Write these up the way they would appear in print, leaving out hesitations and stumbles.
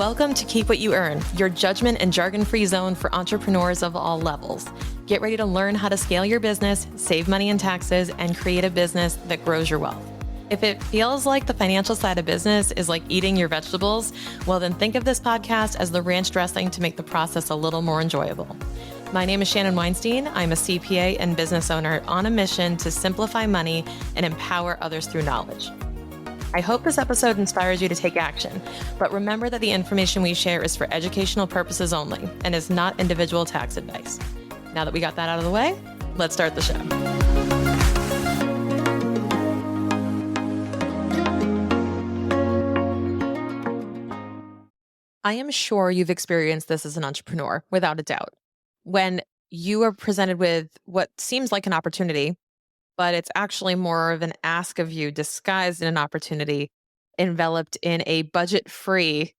Welcome to Keep What You Earn, your judgment and jargon-free zone for entrepreneurs of all levels. Get ready to learn how to scale your business, save money in taxes, and create a business that grows your wealth. If it feels like the financial side of business is like eating your vegetables, well then think of this podcast as the ranch dressing to make the process a little more enjoyable. My name is Shannon Weinstein. I'm a CPA and business owner on a mission to simplify money and empower others through knowledge. I hope this episode inspires you to take action, but remember that the information we share is for educational purposes only and is not individual tax advice. Now that we got that out of the way, let's start the show. I am sure you've experienced this as an entrepreneur, without a doubt. When you are presented with what seems like an opportunity, but it's actually more of an ask of you disguised in an opportunity, enveloped in a budget-free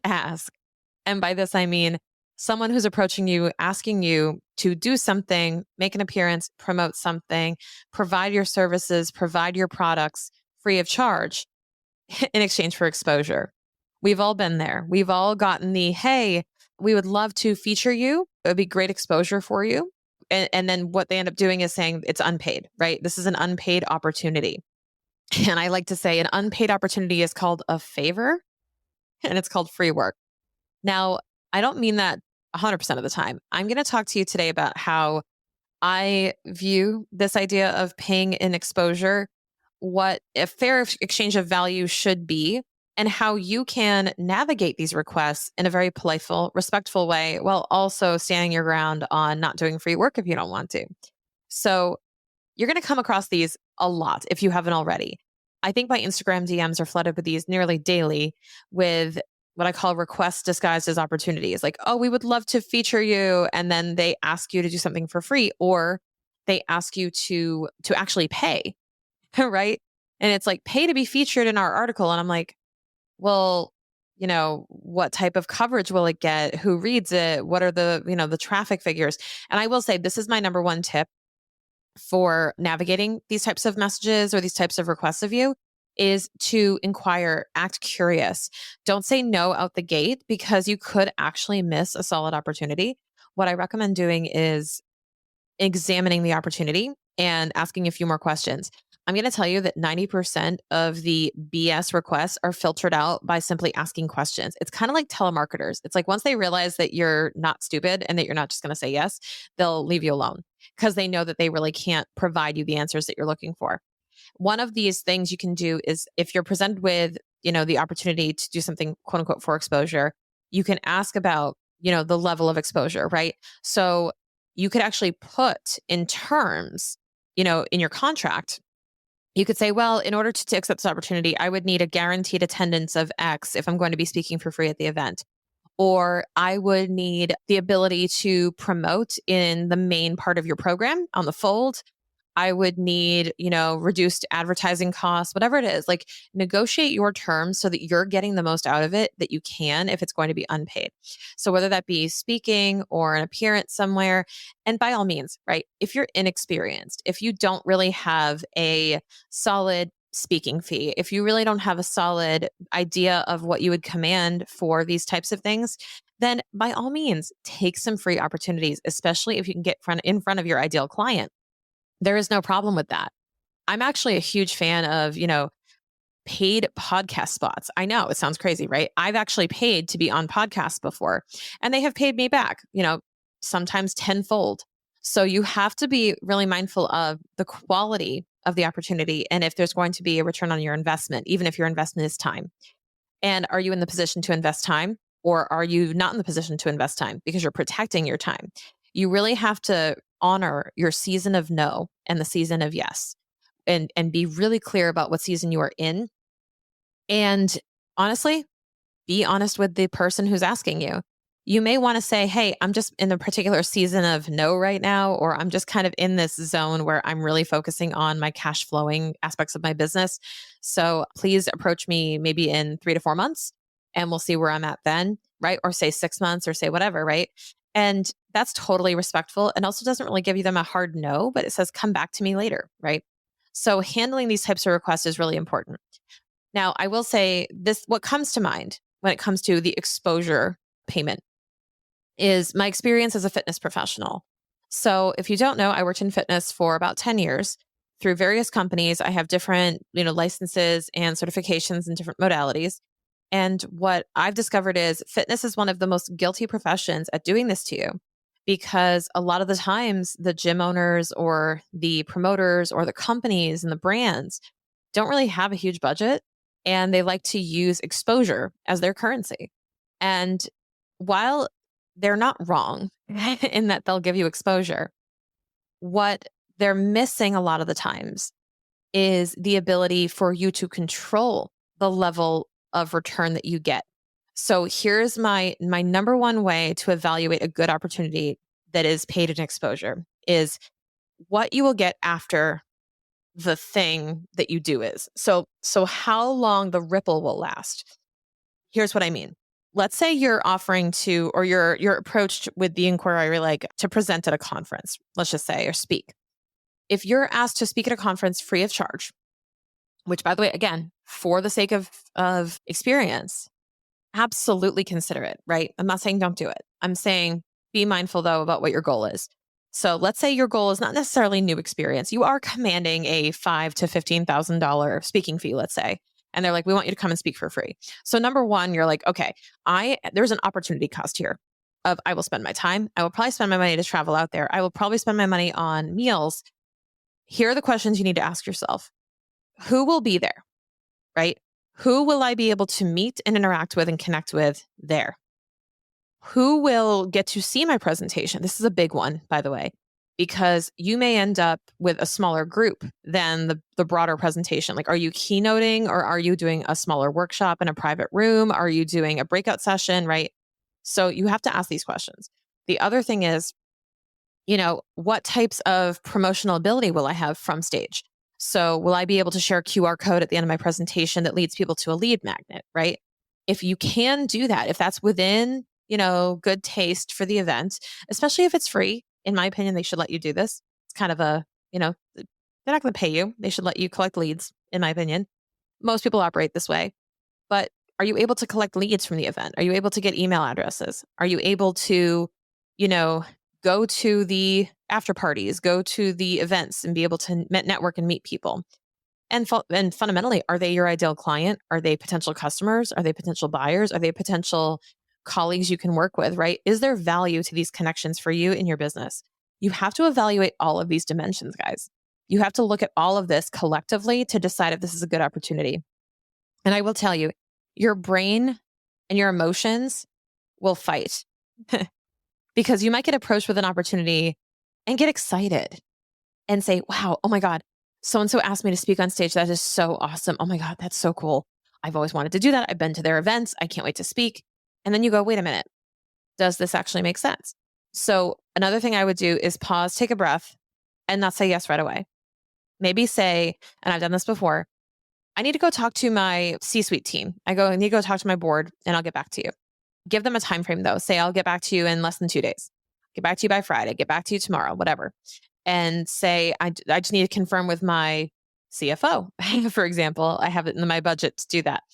ask. And by this, I mean someone who's approaching you, asking you to do something, make an appearance, promote something, provide your services, provide your products free of charge in exchange for exposure. We've all been there. We've all gotten the, hey, we would love to feature you. It would be great exposure for you. And then what they end up doing is saying it's unpaid, right? This is an unpaid opportunity. And I like to say an unpaid opportunity is called a favor and it's called free work. Now, I don't mean that 100% of the time. I'm going to talk to you today about how I view this idea of paying in exposure, what a fair exchange of value should be, and how you can navigate these requests in a very politeful, respectful way while also standing your ground on not doing free work if you don't want to. So you're going to come across these a lot if you haven't already. I think my Instagram DMs are flooded with these nearly daily with what I call requests disguised as opportunities. Like, oh, we would love to feature you. And then they ask you to do something for free, or they ask you to actually pay, right? And it's like, pay to be featured in our article. And I'm like, well, what type of coverage will it get? Who reads it? What are the traffic figures? And I will say, this is my number one tip for navigating these types of messages or these types of requests of you is to inquire, act curious. Don't say no out the gate because you could actually miss a solid opportunity. What I recommend doing is examining the opportunity and asking a few more questions. I'm going to tell you that 90% of the BS requests are filtered out by simply asking questions. It's kind of like telemarketers. It's like once they realize that you're not stupid and that you're not just going to say yes, they'll leave you alone because they know that they really can't provide you the answers that you're looking for. One of these things you can do is if you're presented with, the opportunity to do something quote unquote for exposure, you can ask about, the level of exposure, right? So you could actually put in terms, in your contract. You could say, well, in order to accept this opportunity, I would need a guaranteed attendance of X if I'm going to be speaking for free at the event. Or I would need the ability to promote in the main part of your program on the fold. I would need, reduced advertising costs, whatever it is. Like negotiate your terms so that you're getting the most out of it that you can if it's going to be unpaid. So whether that be speaking or an appearance somewhere, and by all means, right? If you're inexperienced, if you don't really have a solid speaking fee, if you really don't have a solid idea of what you would command for these types of things, then by all means, take some free opportunities, especially if you can get in front of your ideal client. There is no problem with that. I'm actually a huge fan of, paid podcast spots. I know it sounds crazy, right? I've actually paid to be on podcasts before and they have paid me back, sometimes tenfold. So you have to be really mindful of the quality of the opportunity and if there's going to be a return on your investment, even if your investment is time. And are you in the position to invest time or are you not in the position to invest time because you're protecting your time? You really have to honor your season of no and the season of yes and be really clear about what season you are in. And honestly, be honest with the person who's asking you. You may want to say, hey, I'm just in a particular season of no right now, or I'm just kind of in this zone where I'm really focusing on my cash flowing aspects of my business. So please approach me maybe in 3 to 4 months and we'll see where I'm at then, right? Or say 6 months or say whatever, right? And that's totally respectful and also doesn't really give you them a hard no, but it says, come back to me later, right? So handling these types of requests is really important. Now, I will say this, what comes to mind when it comes to the exposure payment is my experience as a fitness professional. So if you don't know, I worked in fitness for about 10 years through various companies. I have different, licenses and certifications in different modalities. And what I've discovered is fitness is one of the most guilty professions at doing this to you because a lot of the times the gym owners or the promoters or the companies and the brands don't really have a huge budget and they like to use exposure as their currency. And while they're not wrong in that they'll give you exposure, what they're missing a lot of the times is the ability for you to control the level of return that you get. So here's my number one way to evaluate a good opportunity that is paid in exposure is what you will get after the thing that you do is. So how long the ripple will last. Here's what I mean. Let's say you're offering to or you're approached with the inquiry like to present at a conference, let's just say, or speak. If you're asked to speak at a conference free of charge, which by the way, again, for the sake of experience, absolutely consider it, right? I'm not saying don't do it. I'm saying be mindful though about what your goal is. So let's say your goal is not necessarily new experience. You are commanding a $5,000 to $15,000 speaking fee, let's say, and they're like, we want you to come and speak for free. So number one, you're like, okay, there's an opportunity cost here of I will spend my time. I will probably spend my money to travel out there. I will probably spend my money on meals. Here are the questions you need to ask yourself. Who will be there, right? Who will I be able to meet and interact with and connect with there? Who will get to see my presentation? This is a big one, by the way, because you may end up with a smaller group than the broader presentation. Like, are you keynoting or are you doing a smaller workshop in a private room? Are you doing a breakout session, right? So you have to ask these questions. The other thing is, what types of promotional ability will I have from stage? So will I be able to share a QR code at the end of my presentation that leads people to a lead magnet, right? If you can do that, if that's within, good taste for the event, especially if it's free, in my opinion, they should let you do this. It's kind of they're not going to pay you. They should let you collect leads, in my opinion. Most people operate this way, but are you able to collect leads from the event? Are you able to get email addresses? Are you able to, go to the after parties, go to the events and be able to network and meet people? And fundamentally, are they your ideal client? Are they potential customers? Are they potential buyers? Are they potential colleagues you can work with, right? Is there value to these connections for you in your business? You have to evaluate all of these dimensions, guys. You have to look at all of this collectively to decide if this is a good opportunity. And I will tell you, your brain and your emotions will fight because you might get approached with an opportunity and get excited and say, wow, oh my God, so-and-so asked me to speak on stage. That is so awesome. Oh my God, that's so cool. I've always wanted to do that. I've been to their events. I can't wait to speak. And then you go, wait a minute, does this actually make sense? So another thing I would do is pause, take a breath, and not say yes right away. Maybe say, and I've done this before, I need to go talk to my C-suite team. I need to go talk to my board and I'll get back to you. Give them a time frame though. Say, I'll get back to you in less than 2 days. Get back to you by Friday. Get back to you tomorrow, whatever. And say, I just need to confirm with my CFO, for example. I have it in my budget to do that.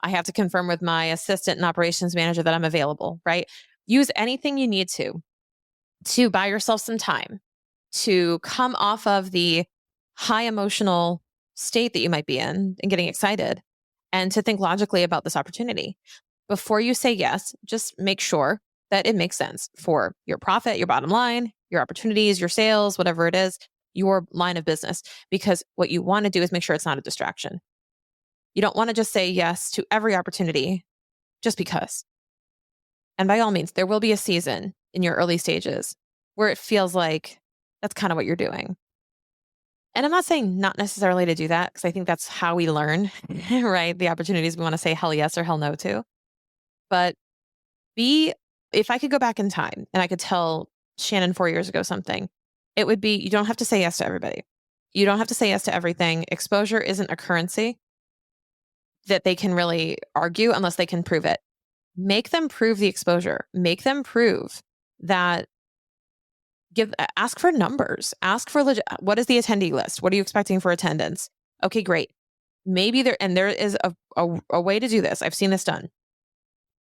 I have to confirm with my assistant and operations manager that I'm available, right? Use anything you need to buy yourself some time to come off of the high emotional state that you might be in and getting excited and to think logically about this opportunity. Before you say yes, just make sure that it makes sense for your profit, your bottom line, your opportunities, your sales, whatever it is, your line of business. Because what you want to do is make sure it's not a distraction. You don't want to just say yes to every opportunity just because. And by all means, there will be a season in your early stages where it feels like that's kind of what you're doing. And I'm not saying not necessarily to do that because I think that's how we learn, right? The opportunities we want to say hell yes or hell no to. But if I could go back in time and I could tell Shannon 4 years ago something, it would be, you don't have to say yes to everybody. You don't have to say yes to everything. Exposure isn't a currency that they can really argue unless they can prove it. Make them prove the exposure. Make them prove that ask for numbers. Ask for what is the attendee list? What are you expecting for attendance? Okay, great. Maybe there is a way to do this. I've seen this done.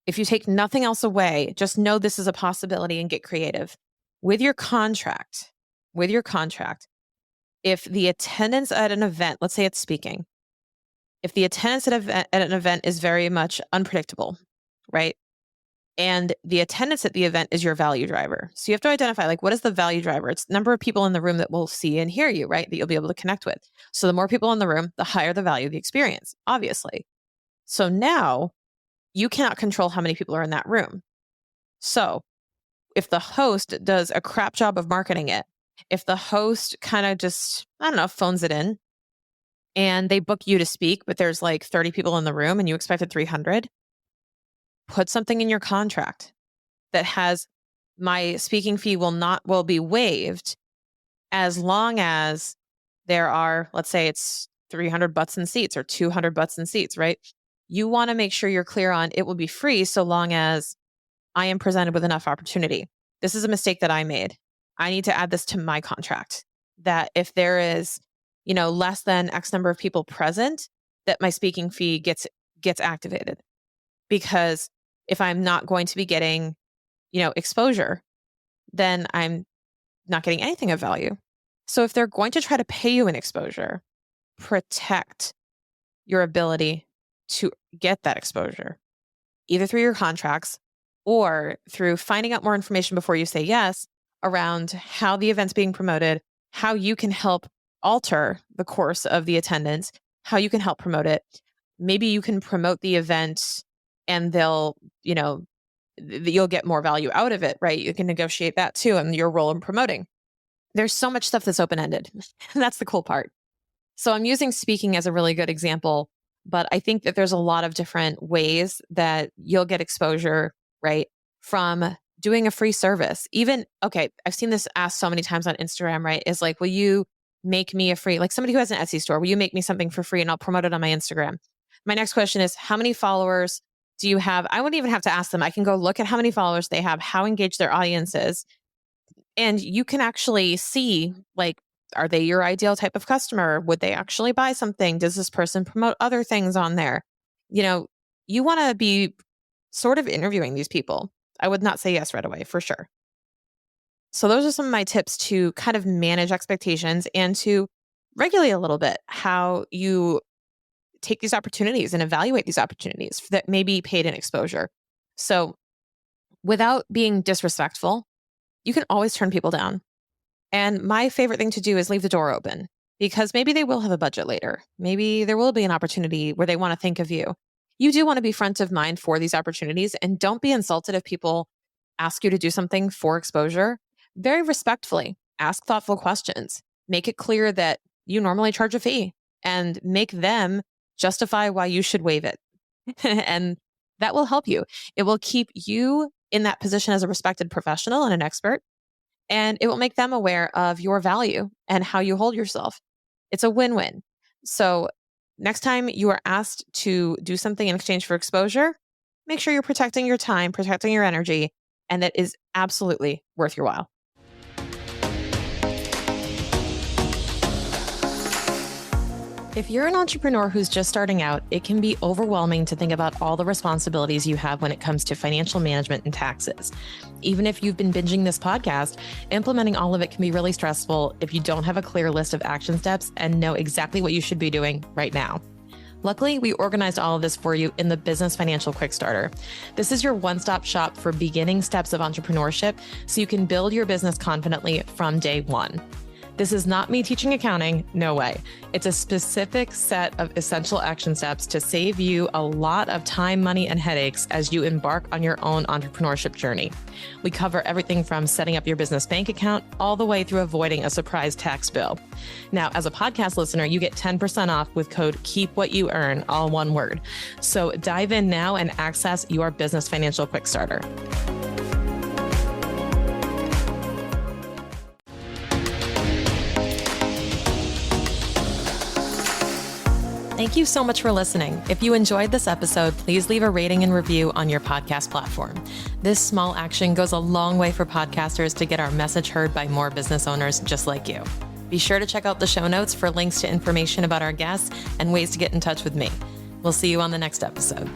if you take nothing else away, just know this is a possibility and get creative. With your contract, if the attendance at an event, let's say it's speaking, if the attendance at an event is very much unpredictable, right? And the attendance at the event is your value driver. So you have to identify, like, what is the value driver? It's the number of people in the room that will see and hear you, right? That you'll be able to connect with. So the more people in the room, the higher the value of the experience, obviously. So now you cannot control how many people are in that room. So if the host does a crap job of marketing it, if the host kind of just, I don't know, phones it in and they book you to speak, but there's like 30 people in the room and you expected 300, put something in your contract that has my speaking fee will be waived as long as there are, let's say it's 300 butts in seats or 200 butts in seats, right? You want to make sure you're clear on it will be free so long as I am presented with enough opportunity. This is a mistake that I made. I need to add this to my contract that if there is, less than X number of people present, that my speaking fee gets activated. Because if I'm not going to be getting, exposure, then I'm not getting anything of value. So if they're going to try to pay you an exposure, protect your ability to get that exposure, either through your contracts or through finding out more information before you say yes around how the event's being promoted, how you can help alter the course of the attendance, how you can help promote it. Maybe you can promote the event and they'll, you'll get more value out of it, right? You can negotiate that too and your role in promoting. There's so much stuff that's open-ended. That's the cool part. So I'm using speaking as a really good example, but I think that there's a lot of different ways that you'll get exposure, right? From doing a free service. Even, okay, I've seen this asked so many times on Instagram, right? Is like, will you make me a free, like somebody who has an Etsy store, will you make me something for free and I'll promote it on my Instagram? My next question is, how many followers do you have? I wouldn't even have to ask them. I can go look at how many followers they have, how engaged their audience is. And you can actually see, like, are they your ideal type of customer? Would they actually buy something? Does this person promote other things on there? You want to be sort of interviewing these people. I would not say yes right away, for sure. So those are some of my tips to kind of manage expectations and to regulate a little bit how you take these opportunities and evaluate these opportunities that may be paid in exposure. So without being disrespectful, you can always turn people down. And my favorite thing to do is leave the door open because maybe they will have a budget later. Maybe there will be an opportunity where they want to think of you. You do want to be front of mind for these opportunities and don't be insulted if people ask you to do something for exposure. Very respectfully, ask thoughtful questions. Make it clear that you normally charge a fee and make them justify why you should waive it. And that will help you. It will keep you in that position as a respected professional and an expert. And it will make them aware of your value and how you hold yourself. It's a win-win. So next time you are asked to do something in exchange for exposure, make sure you're protecting your time, protecting your energy, and that is absolutely worth your while. If you're an entrepreneur who's just starting out, it can be overwhelming to think about all the responsibilities you have when it comes to financial management and taxes. Even if you've been binging this podcast, implementing all of it can be really stressful if you don't have a clear list of action steps and know exactly what you should be doing right now. Luckily, we organized all of this for you in the Business Financial Quick Starter. This is your one-stop shop for beginning steps of entrepreneurship so you can build your business confidently from day one. This is not me teaching accounting, no way. It's a specific set of essential action steps to save you a lot of time, money, and headaches as you embark on your own entrepreneurship journey. We cover everything from setting up your business bank account all the way through avoiding a surprise tax bill. Now, as a podcast listener, you get 10% off with code KEEPWHATYOUEARN, all one word. So dive in now and access your Business Financial Quick Starter. Thank you so much for listening. If you enjoyed this episode, please leave a rating and review on your podcast platform. This small action goes a long way for podcasters to get our message heard by more business owners just like you. Be sure to check out the show notes for links to information about our guests and ways to get in touch with me. We'll see you on the next episode.